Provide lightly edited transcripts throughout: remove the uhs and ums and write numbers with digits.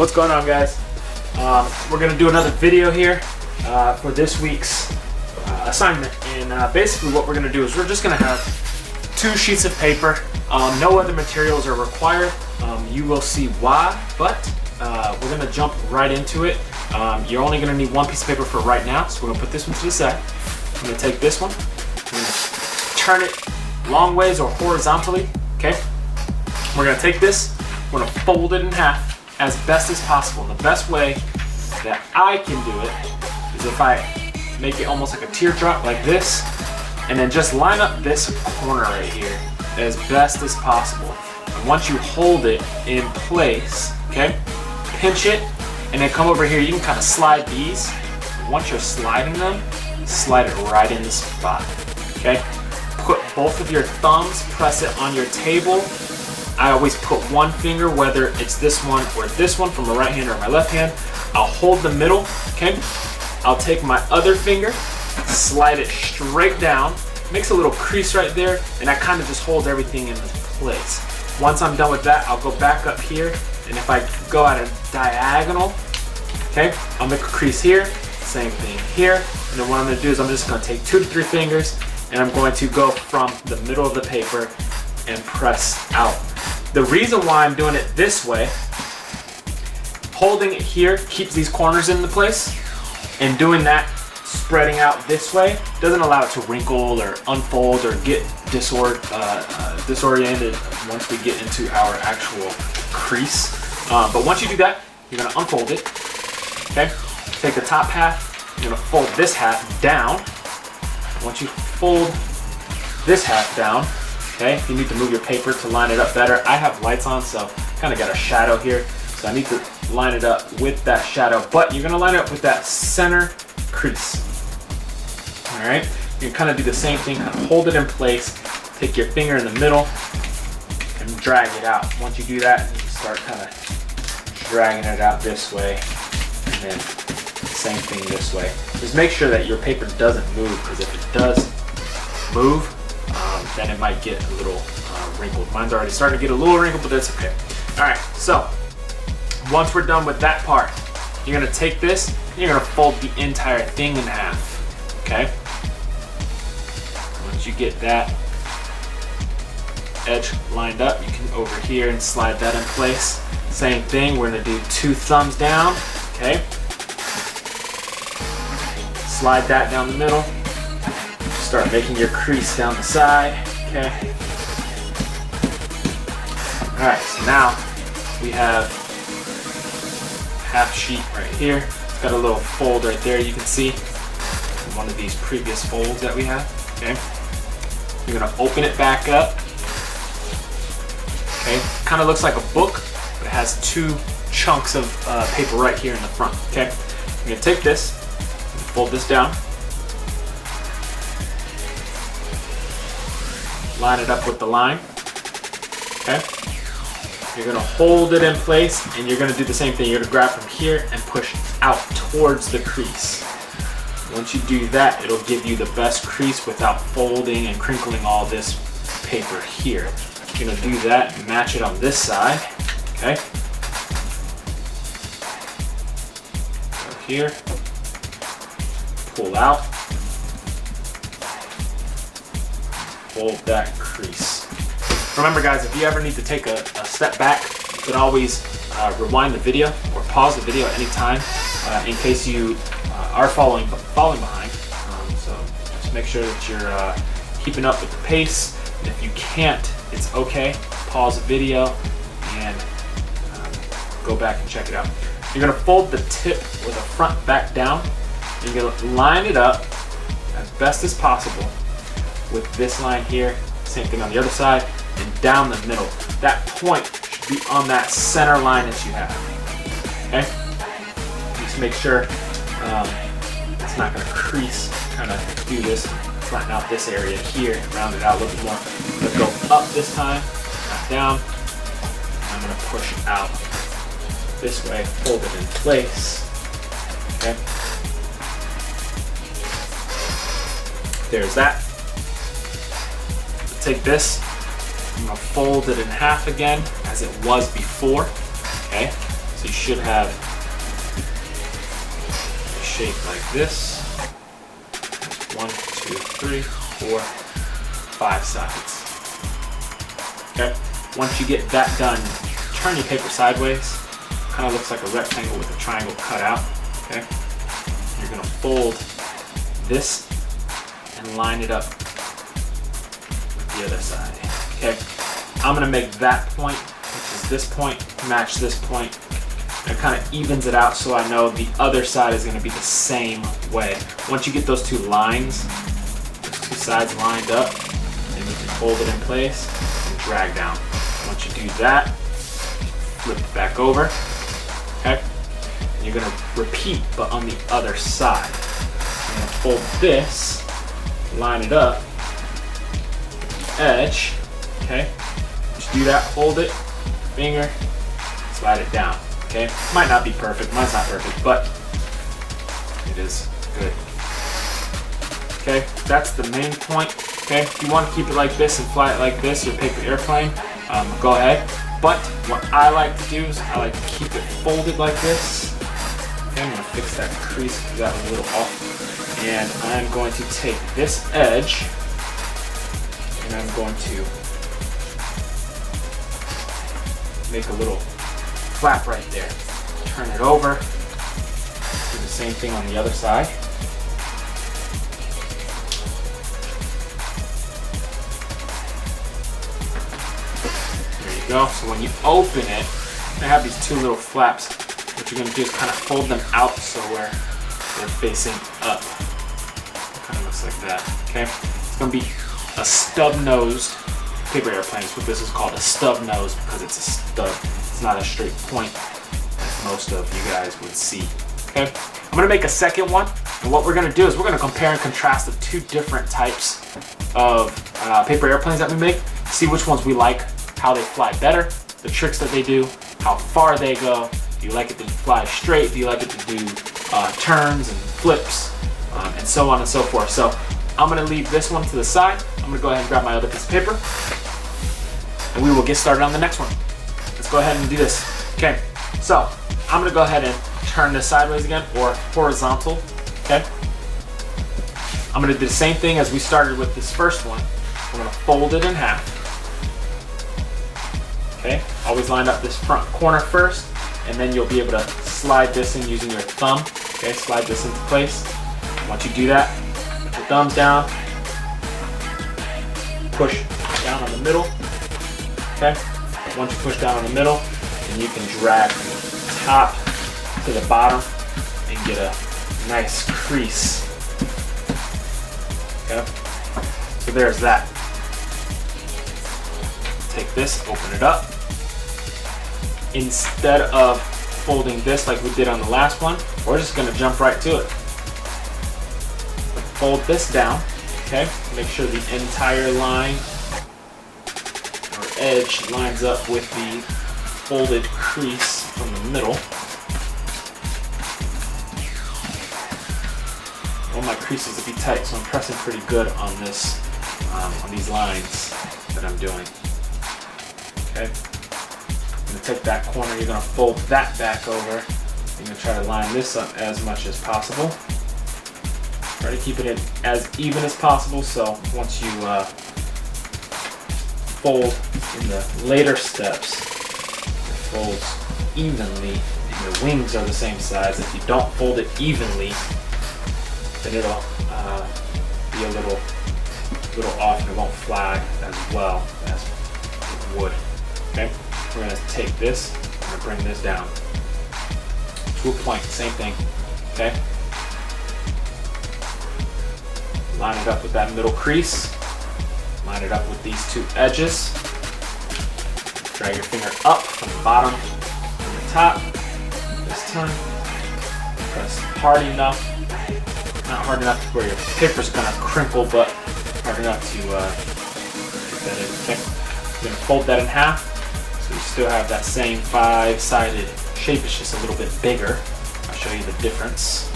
What's going on, guys? We're gonna do another video here for this week's assignment, and basically what we're gonna do is we're just gonna have 2 sheets of paper. No other materials are required. You will see why, but we're gonna jump right into it. You're only gonna need 1 piece of paper for right now, so we're gonna put this one to the side. I'm gonna take this one, I'm gonna turn it long ways or horizontally, okay? We're gonna take this, we're gonna fold it in half as best as possible. And the best way that I can do it is if I make it almost like a teardrop like this, and then just line up this corner right here as best as possible. And once you hold it in place, okay, pinch it, and then come over here. You can kind of slide these. Once you're sliding them, slide it right in the spot, okay? Put both of your thumbs, press it on your table. I always put one finger, whether it's this one or this one, from my right hand or my left hand. I'll hold the middle, okay? I'll take my other finger, slide it straight down, makes a little crease right there, and that kind of just holds everything in place. Once I'm done with that, I'll go back up here, and if I go at a diagonal, okay, I'll make a crease here, same thing here, and then what I'm gonna do is I'm just gonna take 2 to 3 fingers, and I'm going to go from the middle of the paper and press out. The reason why I'm doing it this way, holding it here keeps these corners in the place, and doing that, spreading out this way, doesn't allow it to wrinkle or unfold or get disoriented once we get into our actual crease. But once you do that, you're gonna unfold it, okay? Take the top half, you're gonna fold this half down. Once you fold this half down, okay, if you need to move your paper to line it up better, I have lights on, so kind of got a shadow here, so I need to line it up with that shadow, but you're gonna line it up with that center crease. All right, you can kind of do the same thing, kind of hold it in place, take your finger in the middle, and drag it out. Once you do that, you start kind of dragging it out this way, and then same thing this way. Just make sure that your paper doesn't move, because if it does move, then it might get a little wrinkled. Mine's already starting to get a little wrinkled, but that's okay. All right, so once we're done with that part, you're gonna take this and you're gonna fold the entire thing in half, okay? Once you get that edge lined up, you can over here and slide that in place. Same thing, we're gonna do 2 thumbs down, okay? Slide that down the middle. Start making your crease down the side, okay? All right, so now we have half sheet right here. It's got a little fold right there, you can see one of these previous folds that we have, okay? You're gonna open it back up, okay? Kind of looks like a book, but it has 2 chunks of paper right here in the front, okay? You're gonna take this, fold this down, line it up with the line, okay? You're gonna hold it in place, and you're gonna do the same thing. You're gonna grab from here and push out towards the crease. Once you do that, it'll give you the best crease without folding and crinkling all this paper here. You're gonna do that and match it on this side, okay? Go here, pull out, hold that crease. Remember, guys, if you ever need to take a step back, you can always rewind the video or pause the video at any time in case you are falling behind. So just make sure that you're keeping up with the pace. And if you can't, it's okay. Pause the video and go back and check it out. You're gonna fold the tip or the front back down. You're gonna line it up as best as possible with this line here. Same thing on the other side, and down the middle. That point should be on that center line that you have, okay? Just make sure it's not gonna crease. Kind of do this, flatten out this area here, round it out a little bit more. I'm gonna go up this time, not down. I'm gonna push out this way, hold it in place, okay? There's that. Take this, I'm gonna fold it in half again as it was before, okay? So you should have a shape like this. 1, 2, 3, 4, 5 sides. Okay. Once you get that done, turn your paper sideways. Kind of looks like a rectangle with a triangle cut out. Okay. You're gonna fold this and line it up with the other side. Okay. I'm gonna make that point, which is this point, match this point. It kind of evens it out so I know the other side is gonna be the same way. Once you get those two lines, those two sides lined up, then you can hold it in place and drag down. Once you do that, flip it back over, okay? And you're gonna repeat, but on the other side. You're gonna fold this, line it up, edge, okay? Just do that, hold it, finger, slide it down, okay? Might not be perfect, mine's not perfect, but it is good. Okay, that's the main point, okay? If you want to keep it like this and fly it like this, your paper airplane, go ahead. But what I like to do is I like to keep it folded like this. Okay, I'm gonna fix that crease because that was a little off. And I'm going to take this edge and I'm going to make a little flap right there. Turn it over. Do the same thing on the other side. Go. So when you open it, they have these two little flaps. What you're going to do is kind of fold them out so where they're facing up. Kind of looks like that. Okay. It's going to be a stub-nosed paper airplane. That's what this is called, a stub nose, because it's a stub. It's not a straight point as most of you guys would see. Okay. I'm going to make a second one, and what we're going to do is we're going to compare and contrast the two different types of paper airplanes that we make. See which ones we like, how they fly better, the tricks that they do, how far they go. Do you like it to fly straight? Do you like it to do turns and flips, and so on and so forth? So I'm gonna leave this one to the side. I'm gonna go ahead and grab my other piece of paper, and we will get started on the next one. Let's go ahead and do this. Okay, so I'm gonna go ahead and turn this sideways again, or horizontal, okay? I'm gonna do the same thing as we started with this first one. We're gonna fold it in half. Okay, always line up this front corner first, and then you'll be able to slide this in using your thumb. Okay, slide this into place. Once you do that, put your thumbs down, push down on the middle. Okay, once you push down on the middle, then you can drag from the top to the bottom and get a nice crease. Okay, so there's that. Take this, open it up. Instead of folding this like we did on the last one, we're just gonna jump right to it. Fold this down, okay? Make sure the entire line or edge lines up with the folded crease from the middle. All my creases will be tight, so I'm pressing pretty good on this, on these lines that I'm doing. Okay, I'm going to take that corner, you're going to fold that back over. You're going to try to line this up as much as possible. Try to keep it in as even as possible, so once you fold in the later steps, it folds evenly and the wings are the same size. If you don't fold it evenly, then it'll be a little off and it won't fly as well as it would. Okay, we're going to take this, we're going to bring this down to a point, same thing, okay? Line it up with that middle crease, line it up with these two edges, drag your finger up from the bottom to the top, this time, press hard enough, not hard enough to where your paper's going to crinkle, but hard enough to get that in, okay? You're going to fold that in half. So you still have that same 5-sided shape, it's just a little bit bigger. I'll show you the difference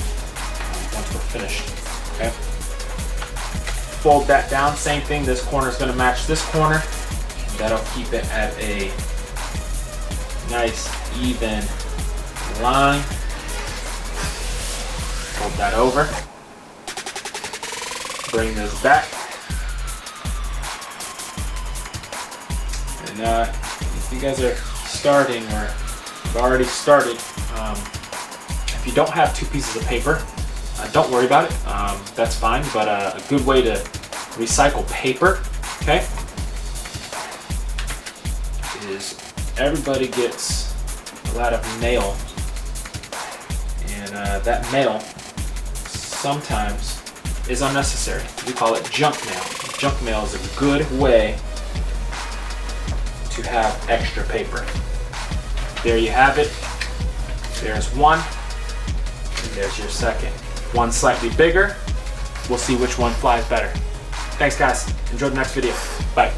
once we're finished. Okay. Fold that down, same thing, this corner is going to match this corner. That'll keep it at a nice, even the line. Fold that over. Bring this back. And if you guys are starting or have already started, if you don't have two pieces of paper, don't worry about it. That's fine, but a good way to recycle paper, okay, is everybody gets a lot of mail, and that mail sometimes is unnecessary. We call it junk mail. Junk mail is a good way to have extra paper. There you have it. There's one, and there's your second. One slightly bigger. We'll see which one flies better. Thanks guys. Enjoy the next video. Bye.